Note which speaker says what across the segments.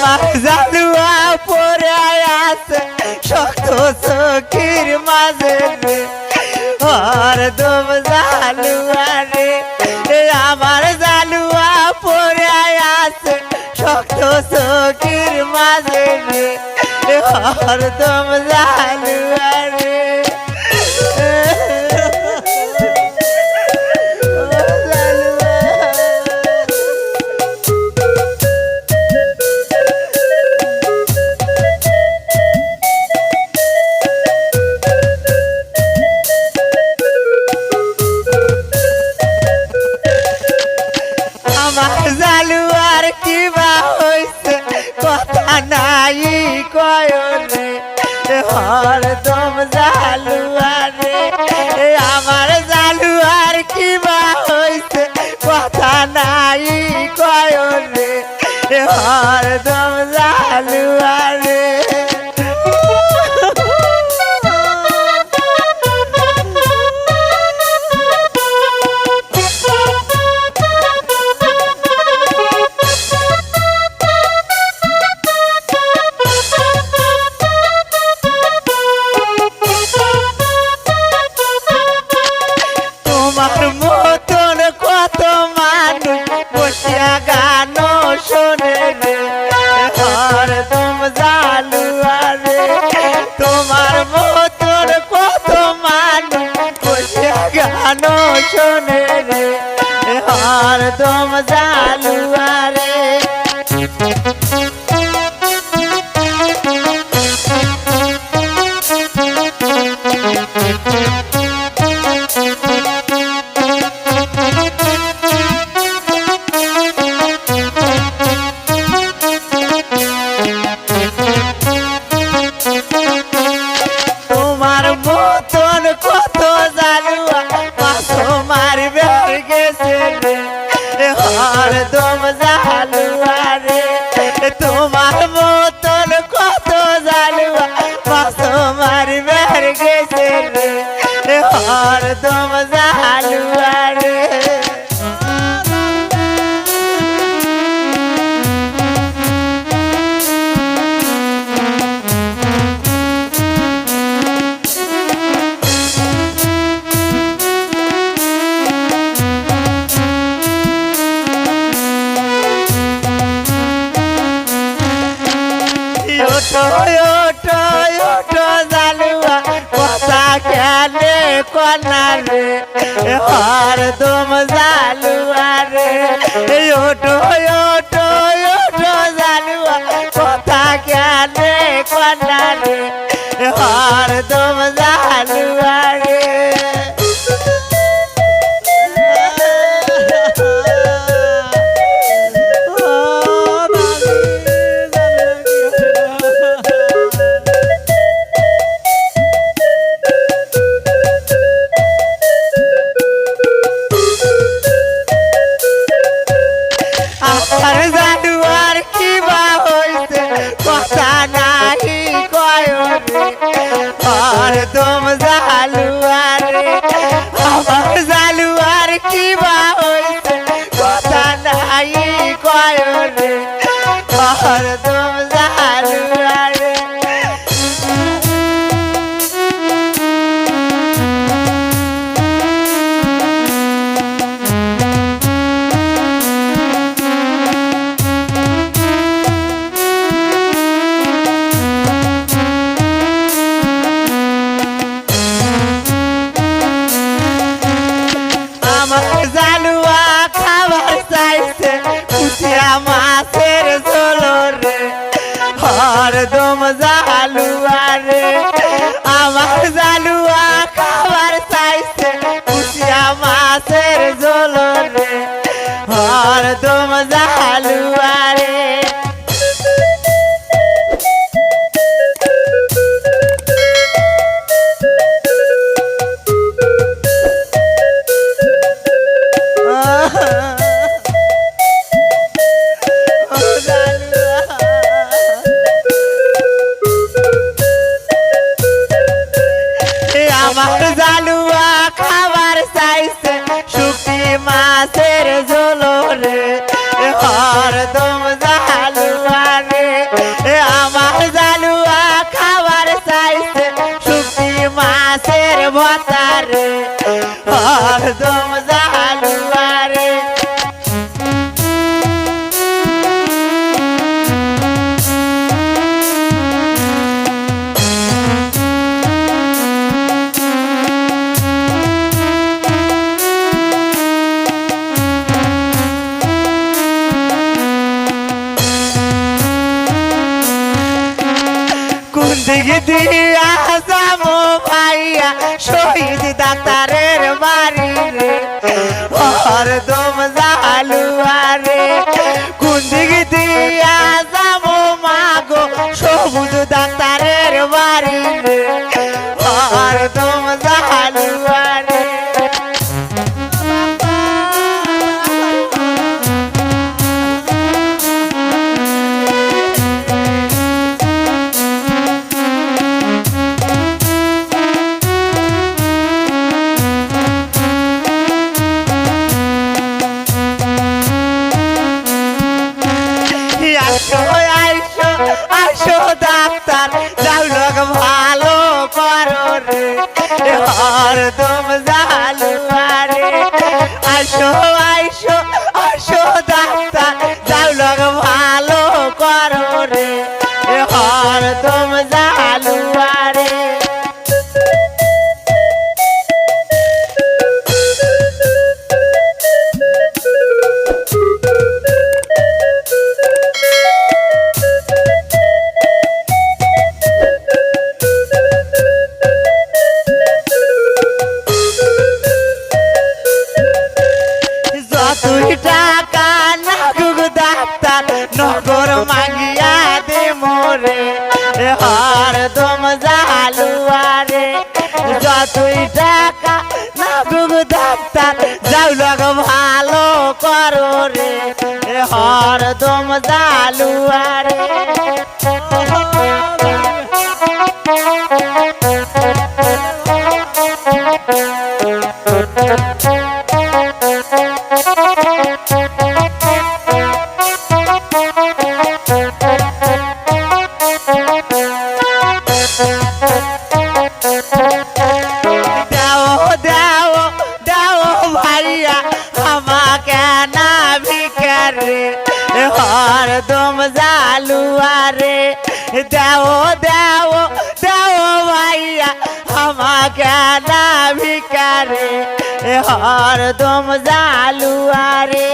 Speaker 1: আমার জালুয়া পরে আছে শক্ত চোখের মাঝে হরদম জালুয়া রে আমার জালুয়া পরে আছে শক্ত চোখের মাঝে হরদম জালুয়া রে আমার জালুয়ার কিবা হইছে কথা নাই কয়রে হরদম জালুয়া রে আমার জালুয়ার কিবা হইছে কথা নাই কয়রে হরদম জালুয়া রে তোমার মতন কত মানুষ বসিয়া গান শোনে রে হরদম জালুয়া রে তোমার মতন কত মানুষ বসিয়া গান শোনে রে হরদম জালুয়া রে তোমার মতন কত জালুয়া মাছো মারবে গেছে রে হরদম জালুয়া রে তোমার মতন কত জালুয়া মাছো মারবে গেছে রে হরদম জালুয়া রে ওঠো ওঠো ওঠো জালুয়া কথা খেলে কনা রে হরদম জালুয়া রে ওঠো ওঠো ওঠো জালুয়া কথা খেলে কনা রে হরদম জালুয়া রে আমার জালুয়ার কিবা হইছে কথা নাই কয়রে হরদম জালুয়া রে আমার জালুয়ার কিবা হইছে কথা নাই কয়রে হরদম জালুয়া রে আমার জালুয়া খাবার চাইছে কুচিয়া মাছের ঝোল রে হরদম জালুয়া রে আমার জালুয়া খাবার চাইছে কুচিয়া মাছের ঝোল রে হরদম জালুয়া রে আমার জালুয়া খাবার চাইছে শুকি মাছের ঝোল রে হরদম জালুয়া রে দিয়া যাবো ভাইয়া শহীদ ডাক্তারের বাড়ি রে হরদম জালুয়া রে কোন দিক দিয়া যাবো মাগো সবুজ ডাক্তারের বাড়ি রে হরদম জালুয়া রে ডাক্তার যাও লোক ভালো করো রে হরদম জালুয়া রে আইসো আইসো আইসো ডাক্তার যাও লোক ভালো করো রে হরদম জালুয়া রে নগর মাগিয়া দে মোরে হরদম জালুয়া রে যতই টাকা নাগুক ডাক্তার যাও লোক ভালো করো রে হরদম জালুয়া রে হরদম জালুয়া রে দেও দেও দেও ভাইয়া আমাকে না ভিকারে হরদম জালুয়া রে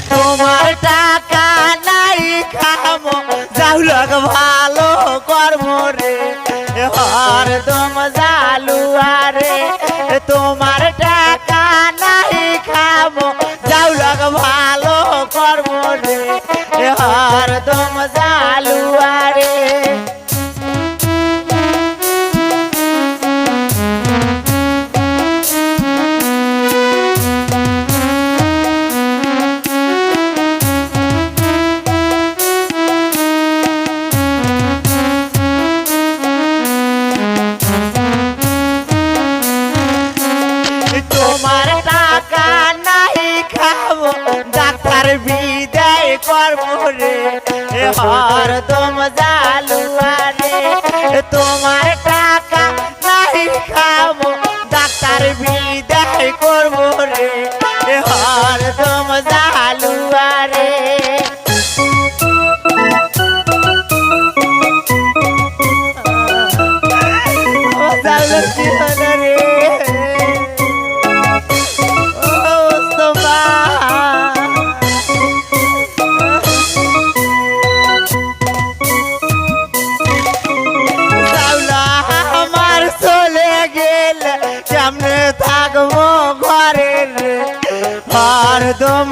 Speaker 1: তোমার টাকা নাই খামো যাও লোক ভালো করবো রে হরদম জালুয়া রে তোমার টাকা নাই খামো যাও লোক ভালো করবো রে হরদম জালুয়া রে তোমার টাকা নাই খাবো ডাক্তার বিদায় করবো রে হরদম জালুয়া রে তোমার টাকা নাই খাবো ডাক্তার বিদায় করবো রে হরদম জালুয়া রে থাকবো ঘরে হরদম